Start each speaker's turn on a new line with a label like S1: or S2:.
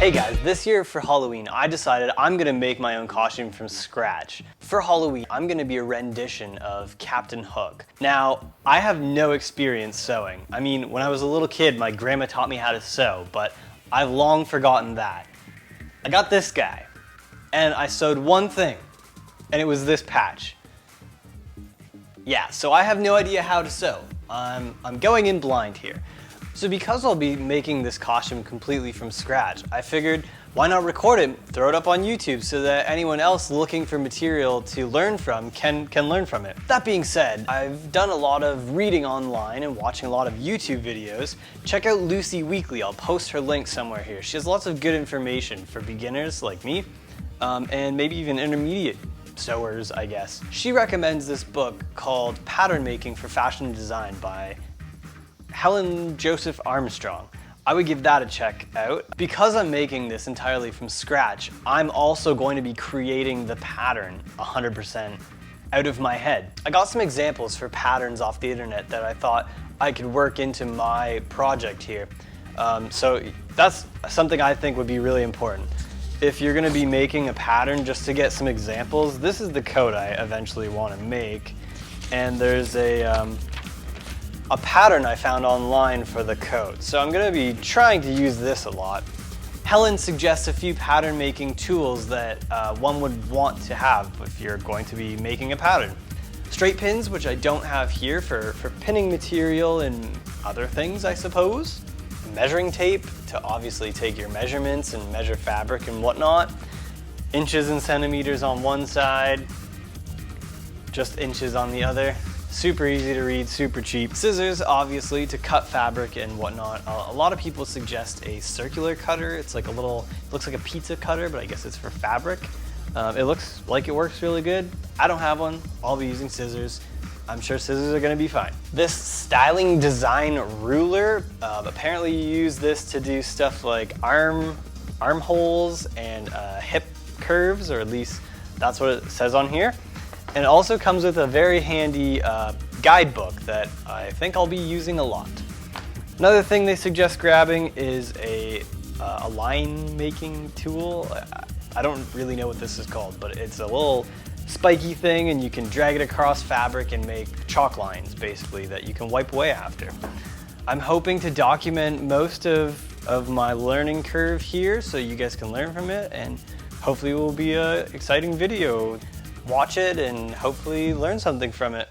S1: Hey guys, this year for Halloween, I decided I'm gonna make my own costume from scratch. For Halloween, I'm gonna be a rendition of Captain Hook. Now, I have no experience sewing. I mean, when I was a little kid, my grandma taught me how to sew, but I've long forgotten that. I got this guy, and I sewed one thing, and it was this patch. Yeah, so I have no idea how to sew. I'm going in blind here. So because I'll be making this costume completely from scratch, I figured why not record it, throw it up on YouTube so that anyone else looking for material to learn from can learn from it. That being said, I've done a lot of reading online and watching a lot of YouTube videos. Check out Lucy Weekly, I'll post her link somewhere here. She has lots of good information for beginners like me, and maybe even intermediate sewers, I guess. She recommends this book called Pattern Making for Fashion and Design by Helen Joseph Armstrong. I would give that a check out. Because I'm making this entirely from scratch, I'm also going to be creating the pattern 100% out of my head. I got some examples for patterns off the internet that I thought I could work into my project here. So that's something I think would be really important. If you're gonna be making a pattern, just to get some examples, this is the coat I eventually want to make. And there's a pattern I found online for the coat. So I'm gonna be trying to use this a lot. Helen suggests a few pattern making tools that one would want to have if you're going to be making a pattern. Straight pins, which I don't have here for pinning material and other things, I suppose. Measuring tape to obviously take your measurements and measure fabric and whatnot. Inches and centimeters on one side, just inches on the other. Super easy to read, super cheap. Scissors, obviously, to cut fabric and whatnot. A lot of people suggest a circular cutter. It's like a little, it looks like a pizza cutter, but I guess it's for fabric. It looks like it works really good. I don't have one. I'll be using scissors. I'm sure scissors are gonna be fine. This styling design ruler, apparently you use this to do stuff like armholes and hip curves, or at least that's what it says on here. And it also comes with a very handy guidebook that I think I'll be using a lot. Another thing they suggest grabbing is a line making tool. I don't really know what this is called, but it's a little spiky thing and you can drag it across fabric and make chalk lines basically that you can wipe away after. I'm hoping to document most of my learning curve here so you guys can learn from it, and hopefully it will be an exciting video. Watch it and hopefully learn something from it.